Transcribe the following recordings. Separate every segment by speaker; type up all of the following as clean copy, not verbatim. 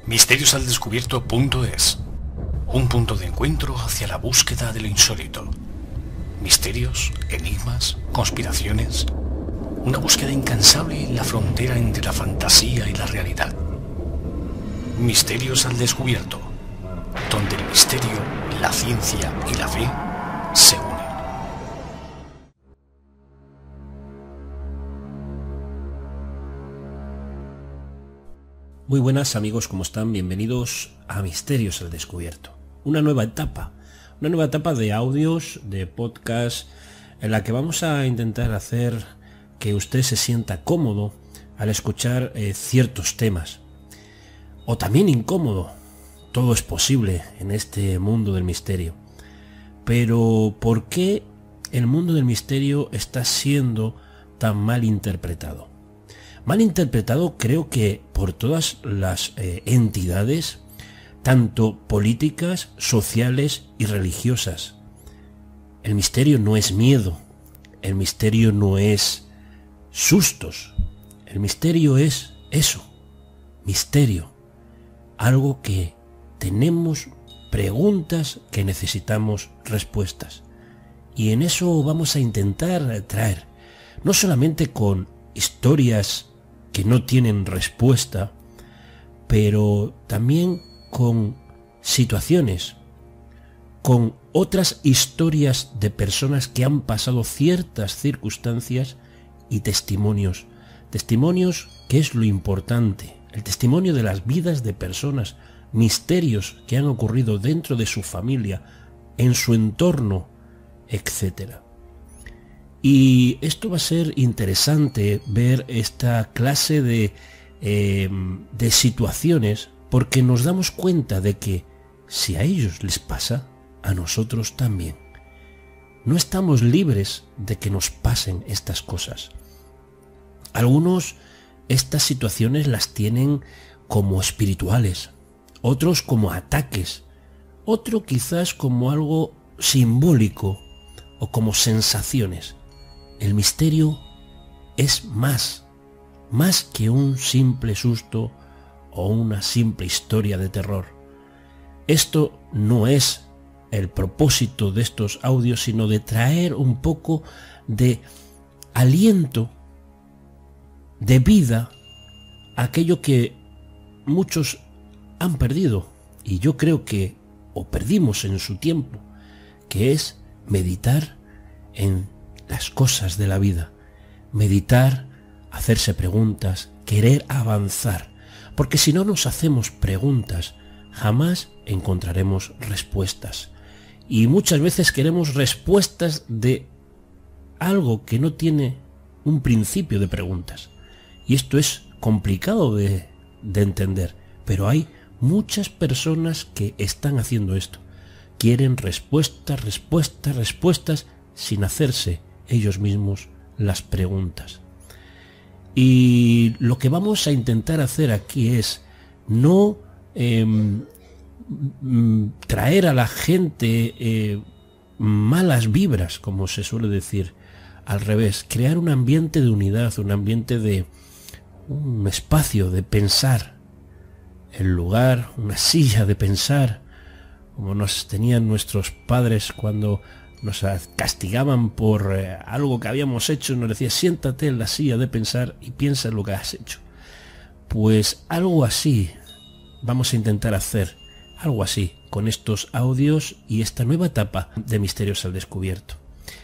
Speaker 1: Misteriosaldescubierto.es, un punto de encuentro hacia la búsqueda de lo insólito. Misterios, enigmas, conspiraciones. Una búsqueda incansable en la frontera entre la fantasía y la realidad. Misterios al Descubierto, donde el misterio, la ciencia y la fe se unen.
Speaker 2: Muy buenas amigos, ¿cómo están? Bienvenidos a Misterios al Descubierto. Una nueva etapa de audios, de podcast, en la que vamos a intentar hacer que usted se sienta cómodo al escuchar ciertos temas. O también incómodo. Todo es posible en este mundo del misterio. Pero ¿por qué el mundo del misterio está siendo tan mal interpretado? Mal interpretado creo que por todas las entidades, tanto políticas, sociales y religiosas. El misterio no es miedo, el misterio no es sustos, el misterio es eso, misterio, algo que tenemos preguntas que necesitamos respuestas. Y en eso vamos a intentar traer, no solamente con historias que no tienen respuesta, pero también con situaciones, con otras historias de personas que han pasado ciertas circunstancias y testimonios. Testimonios que es lo importante, el testimonio de las vidas de personas, misterios que han ocurrido dentro de su familia, en su entorno, etc. Y esto va a ser interesante ver esta clase de situaciones, porque nos damos cuenta de que si a ellos les pasa, a nosotros también. No estamos libres de que nos pasen estas cosas. Algunos estas situaciones las tienen como espirituales, otros como ataques, otro quizás como algo simbólico o como sensaciones. El misterio es más que un simple susto o una simple historia de terror. Esto no es el propósito de estos audios, sino de traer un poco de aliento, de vida, a aquello que muchos han perdido, y yo creo que o perdimos en su tiempo, que es meditar en las cosas de la vida, meditar, hacerse preguntas, querer avanzar, porque si no nos hacemos preguntas, jamás encontraremos respuestas. Y muchas veces queremos respuestas de algo que no tiene un principio de preguntas. Y esto es complicado de entender, pero hay muchas personas que están haciendo esto. Quieren respuestas sin hacerse ellos mismos las preguntas. Y lo que vamos a intentar hacer aquí es no traer a la gente malas vibras, como se suele decir, al revés, crear un ambiente de unidad, un ambiente de un espacio de pensar, el lugar, una silla de pensar, como nos tenían nuestros padres cuando nos castigaban por algo que habíamos hecho, nos decía: siéntate en la silla de pensar y piensa en lo que has hecho. Pues algo así vamos a intentar hacer, algo así, con estos audios y esta nueva etapa de Misterios al Descubierto.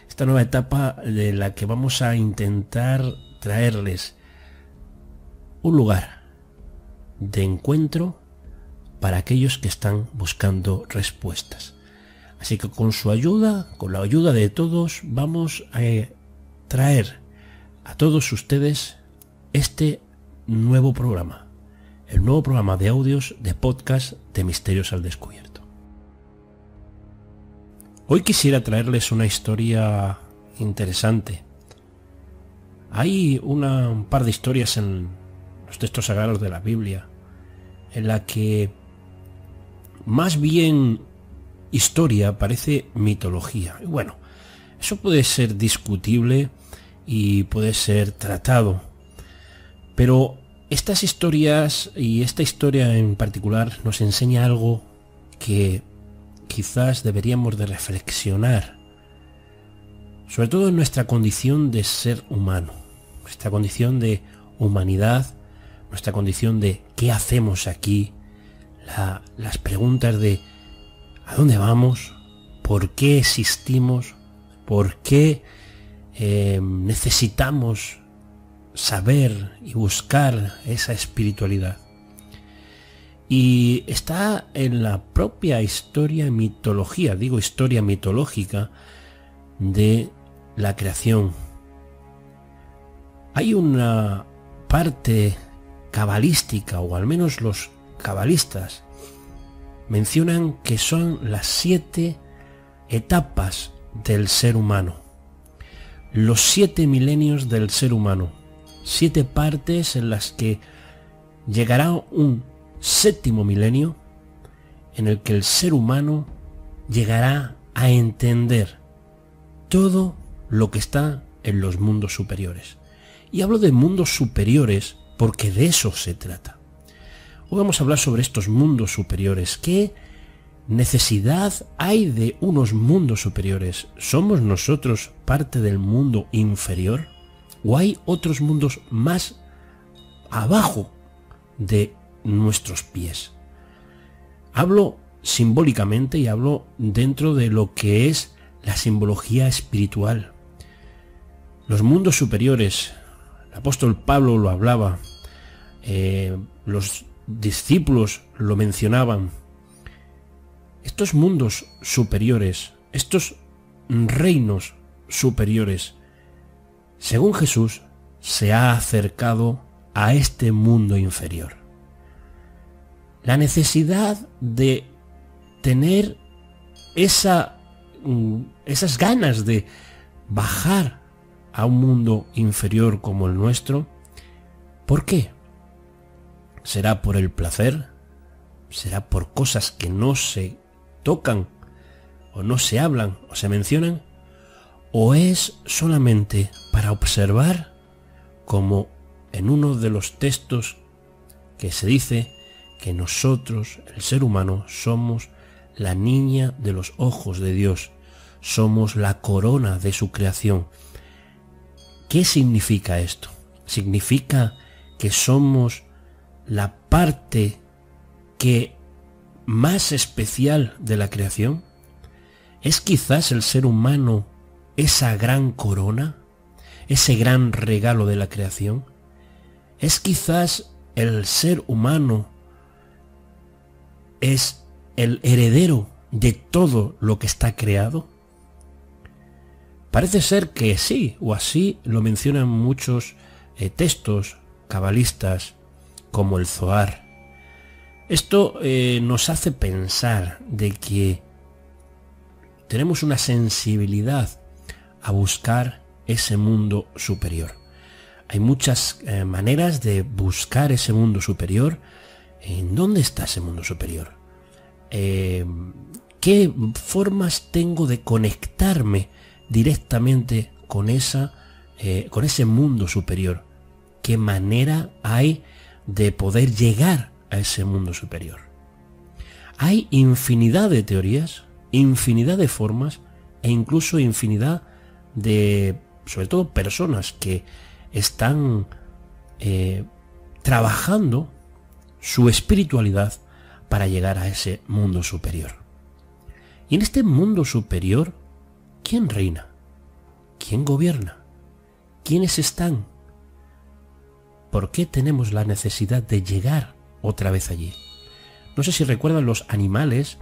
Speaker 2: Esta nueva etapa de la que vamos a intentar traerles un lugar de encuentro para aquellos que están buscando respuestas. Así que con su ayuda, con la ayuda de todos, vamos a traer a todos ustedes este nuevo programa, el nuevo programa de audios de podcast de Misterios al Descubierto. Hoy quisiera traerles una historia interesante. Hay un par de historias en los textos sagrados de la Biblia en la que más bien historia parece mitología. Y bueno, eso puede ser discutible y puede ser tratado, pero Estas historias y esta historia en particular nos enseña algo que quizás deberíamos de reflexionar, sobre todo en nuestra condición de ser humano, nuestra condición de humanidad, nuestra condición de ¿qué hacemos aquí? Las preguntas de ¿a dónde vamos? ¿Por qué existimos? ¿Por qué necesitamos saber y buscar esa espiritualidad? Y está en la propia historia mitológica de la creación. Hay una parte cabalística, o al menos los cabalistas mencionan que son las 7 etapas del ser humano, los 7 milenios del ser humano, 7 partes en las que llegará un 7º milenio en el que el ser humano llegará a entender todo lo que está en los mundos superiores. Y hablo de mundos superiores porque de eso se trata. Hoy vamos a hablar sobre estos mundos superiores. ¿Qué necesidad hay de unos mundos superiores? ¿Somos nosotros parte del mundo inferior? ¿O hay otros mundos más abajo de nuestros pies? Hablo simbólicamente y hablo dentro de lo que es la simbología espiritual. Los mundos superiores, el apóstol Pablo lo hablaba, los discípulos lo mencionaban. Estos mundos superiores, estos reinos superiores, según Jesús, se ha acercado a este mundo inferior. La necesidad de tener esas ganas de bajar a un mundo inferior como el nuestro, ¿por qué? ¿Será por el placer? ¿Será por cosas que no se tocan o no se hablan o se mencionan? ¿O es solamente para observar, como en uno de los textos que se dice que nosotros, el ser humano, somos la niña de los ojos de Dios, somos la corona de su creación? ¿Qué significa esto? ¿Significa que somos la parte que más especial de la creación? ¿Es quizás el ser humano esa gran corona, ese gran regalo de la creación? ¿Es quizás el ser humano es el heredero de todo lo que está creado? Parece ser que sí, o así lo mencionan muchos textos cabalistas como el Zohar. Esto nos hace pensar de que tenemos una sensibilidad a buscar ese mundo superior. Hay muchas maneras de buscar ese mundo superior. ¿En dónde está ese mundo superior? ¿Qué formas tengo de conectarme directamente con ese mundo superior? ¿Qué manera hay de poder llegar a ese mundo superior? Hay infinidad de teorías, infinidad de formas e incluso infinidad de, sobre todo, personas que están trabajando su espiritualidad para llegar a ese mundo superior. Y en este mundo superior, ¿quién reina? ¿Quién gobierna? ¿Quiénes están? ¿Por qué tenemos la necesidad de llegar otra vez allí? No sé si recuerdan, los animales,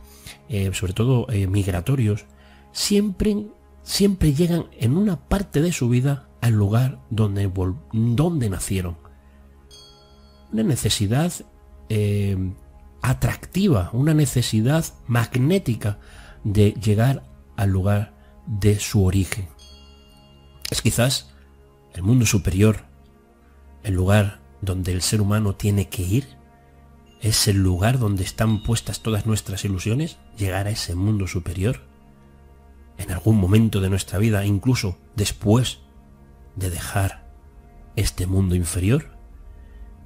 Speaker 2: sobre todo migratorios, siempre llegan en una parte de su vida al lugar donde nacieron. Una necesidad atractiva, una necesidad magnética de llegar al lugar de su origen. Es quizás el mundo superior, el lugar donde el ser humano tiene que ir. Es el lugar donde están puestas todas nuestras ilusiones, llegar a ese mundo superior en algún momento de nuestra vida, incluso después de dejar este mundo inferior.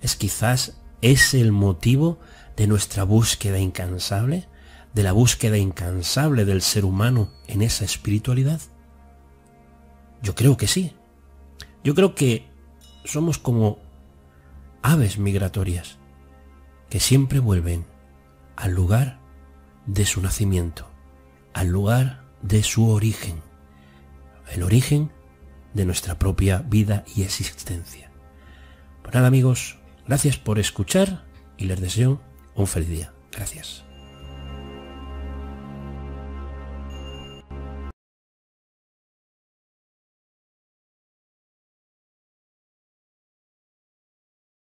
Speaker 2: ¿Es quizás ese el motivo de nuestra búsqueda incansable, de la búsqueda incansable del ser humano en esa espiritualidad? Yo creo que sí. Yo creo que somos como aves migratorias que siempre vuelven al lugar de su nacimiento, al lugar de su origen, el origen de nuestra propia vida y existencia. Pues nada, amigos, gracias por escuchar y les deseo un feliz día. Gracias.